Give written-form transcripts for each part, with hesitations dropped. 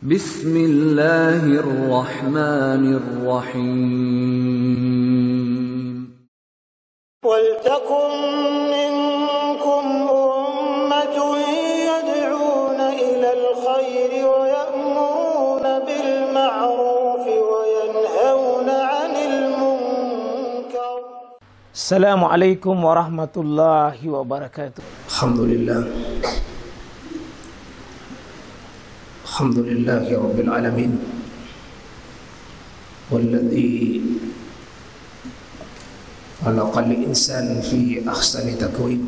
Bismillahirrahmanirrahim. Waltakum minkum ummatun yad'una ilal khairi wa ya'muruna bil ma'rufi wa yanhauna 'anil munkar. Assalamualaikum warahmatullahi wabarakatuh. Alhamdulillahi Rabbil Alamin. Walladhi khalaqal insana fi ahsani taqwim.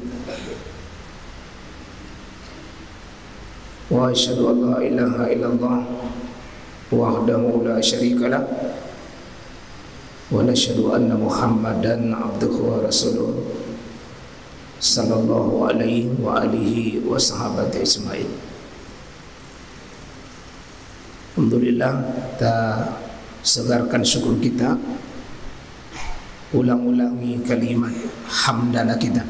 Wa asyhadu an la ilaha illallah wahdahu la syarika lah. Wa nashhadu anna Muhammadan abduhu wa rasuluh sallallahu alaihi wa alihi wa sahabati ajmain. Alhamdulillah, kita segarkan syukur kita, ulang-ulangi kalimat hamdalah kita.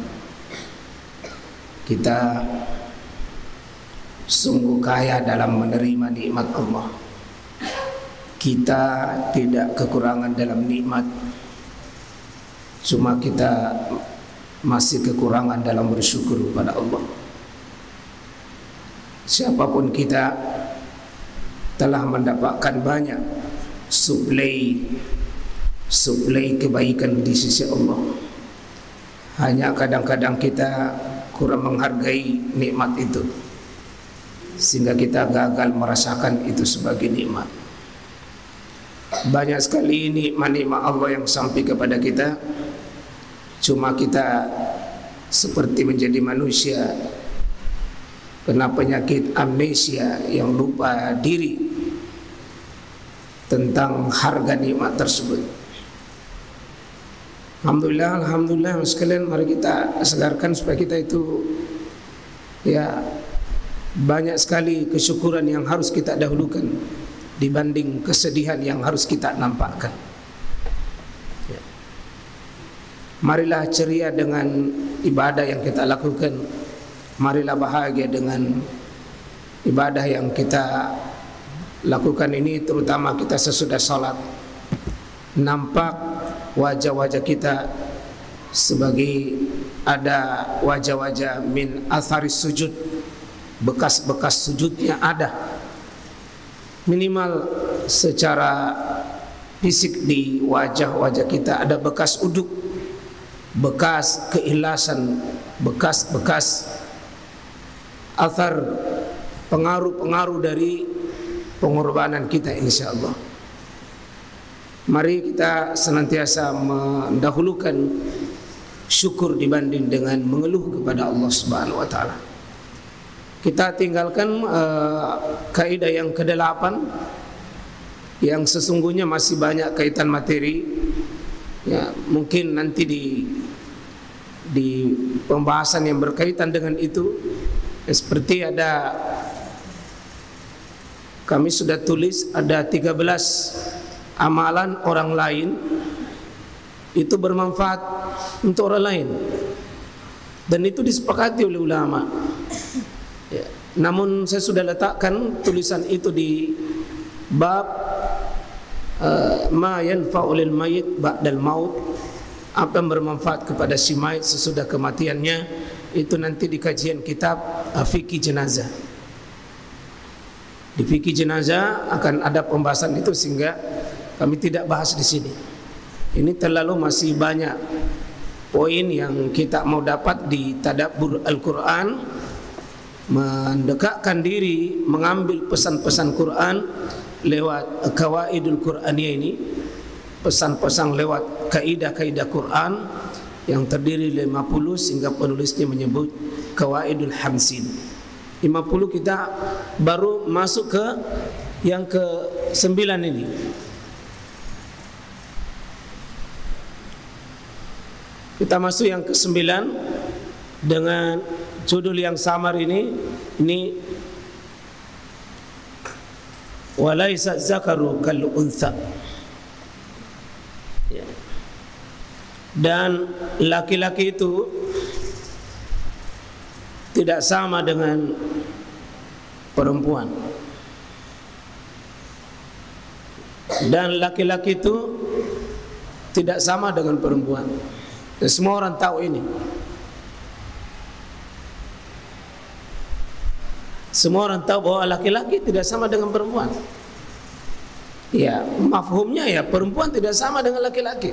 Kita sungguh kaya dalam menerima nikmat Allah. Kita tidak kekurangan dalam nikmat, cuma kita masih kekurangan dalam bersyukur kepada Allah. Siapapun kita telah mendapatkan banyak suplai kebaikan di sisi Allah. Hanya kadang-kadang kita kurang menghargai nikmat itu, sehingga kita gagal merasakan itu sebagai nikmat. Banyak sekali nikmat-nikmat Allah yang sampai kepada kita, cuma kita seperti menjadi manusia kena penyakit amnesia yang lupa diri tentang harga nikmat tersebut. Alhamdulillah sekalian, mari kita segarkan supaya kita itu banyak sekali kesyukuran yang harus kita dahulukan dibanding kesedihan yang harus kita nampakkan. Marilah ceria dengan ibadah yang kita lakukan. Marilah bahagia dengan ibadah yang kita lakukan ini, terutama kita sesudah salat. Nampak wajah-wajah kita sebagai ada wajah-wajah min atharis sujud, bekas-bekas sujudnya ada. Minimal secara fisik di wajah-wajah kita ada bekas uduk, bekas keikhlasan, bekas-bekas athar pengaruh-pengaruh dari pengorbanan kita, insyaallah. Mari kita senantiasa mendahulukan syukur dibanding dengan mengeluh kepada Allah Subhanahu wa taala. Kita tinggalkan kaidah yang ke-8 yang sesungguhnya masih banyak kaitan materi. Ya, mungkin nanti di pembahasan yang berkaitan dengan itu, seperti kami sudah tulis ada 13 amalan orang lain itu bermanfaat untuk orang lain, dan itu disepakati oleh ulama. Namun saya sudah letakkan tulisan itu di bab ma yanfa'ul mayyit ba'dal maut, apa yang bermanfaat kepada si mayit sesudah kematiannya. Itu nanti di kajian kitab fikih jenazah. Di fikih jenazah akan ada pembahasan itu, sehingga kami tidak bahas di sini. Ini terlalu masih banyak poin yang kita mau dapat di tadabbur Al-Quran, mendekatkan diri, mengambil pesan-pesan Quran lewat kawaidul Quraniyah ini, pesan-pesan lewat kaidah-kaidah Quran yang terdiri 50, sehingga penulisnya menyebut kawaidul hamsin. 50 kita baru masuk ke yang ke-9 ini. Kita masuk yang ke-9 dengan judul yang samar ini walaisa zakaru kal untha. Dan laki-laki itu tidak sama dengan perempuan. Dan laki-laki itu tidak sama dengan perempuan. Dan semua orang tahu ini. Semua orang tahu bahwa laki-laki tidak sama dengan perempuan. Ya, mafhumnya ya perempuan tidak sama dengan laki-laki.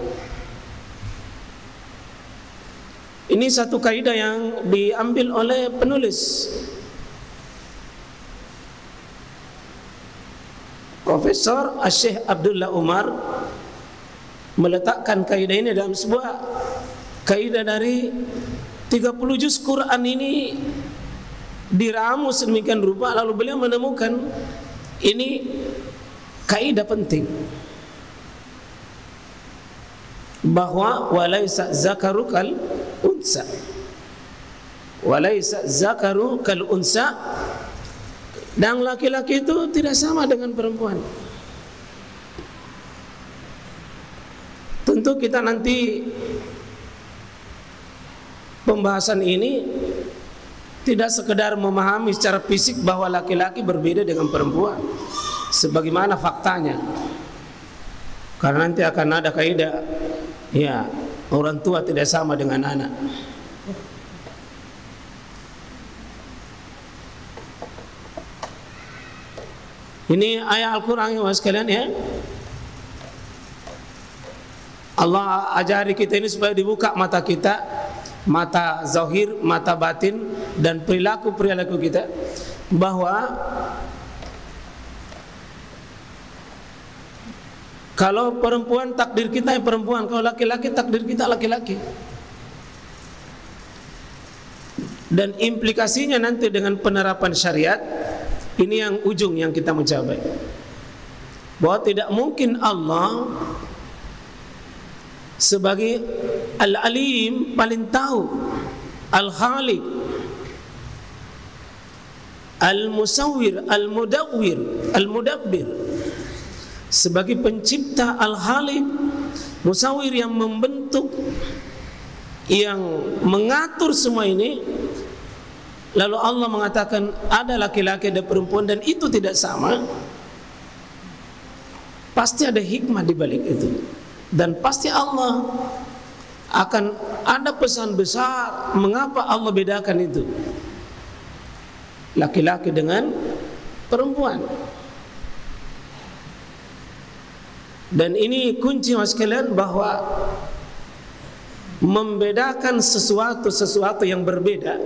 Ini satu kaidah yang diambil oleh penulis Profesor Syekh Abdullah Umar meletakkan kaidah ini dalam sebuah kaidah dari 30 juz Quran ini diramu sedemikian rupa, lalu beliau menemukan ini kaidah penting bahwa walaisa zakaru kal unsa, walaisa zakaru kal unsa, dan laki-laki itu tidak sama dengan perempuan. Tentu kita nanti pembahasan ini tidak sekedar memahami secara fisik bahwa laki-laki berbeda dengan perempuan sebagaimana faktanya, karena nanti akan ada kaidah ya orang tua tidak sama dengan anak. Ini ayat Al-Quran ya sekalian ya. Allah ajari kita ini supaya dibuka mata kita, mata zahir, mata batin, dan perilaku kita, bahwa kalau perempuan takdir kita yang perempuan, kalau laki-laki takdir kita laki-laki. Dan implikasinya nanti dengan penerapan syariat, ini yang ujung yang kita mencapai, bahwa tidak mungkin Allah sebagai Al-Alim, paling tahu, Al-Khaliq, Al-Musawwir, Al-Mudawwir, Al-Mudabbir, sebagai pencipta, Al-Khaliq, Musawwir, yang membentuk, yang mengatur semua ini. Lalu Allah mengatakan ada laki-laki, ada perempuan, dan itu tidak sama. Pasti ada hikmah di balik itu. Dan pasti Allah akan ada pesan besar mengapa Allah bedakan itu, laki-laki dengan perempuan. Dan ini kunci mas sekalian, bahwa membedakan sesuatu yang berbeda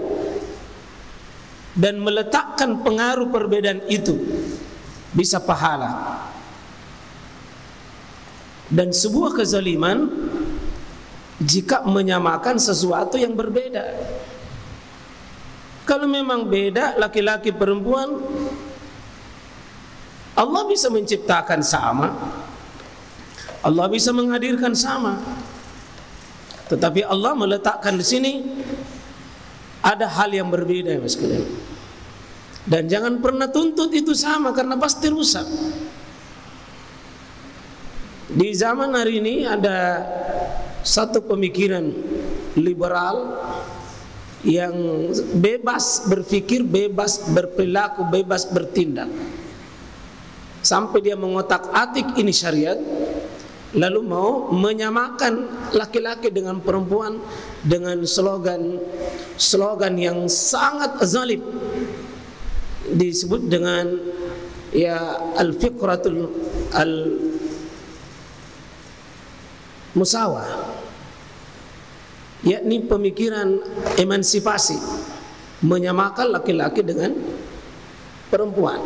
dan meletakkan pengaruh perbedaan itu bisa pahala. Dan sebuah kezaliman jika menyamakan sesuatu yang berbeda. Kalau memang beda laki-laki perempuan, Allah bisa menciptakan sama, Allah bisa menghadirkan sama. Tetapi Allah meletakkan di sini ada hal yang berbeda ya mas sekalian. Dan jangan pernah tuntut itu sama, karena pasti rusak. Di zaman hari ini ada satu pemikiran liberal yang bebas berpikir, bebas berperilaku, bebas bertindak, sampai dia mengotak-atik ini syariat, lalu mau menyamakan laki-laki dengan perempuan dengan slogan yang sangat zalim, disebut dengan ya al-fiqratul musawah, yakni pemikiran emansipasi, menyamakan laki-laki dengan perempuan.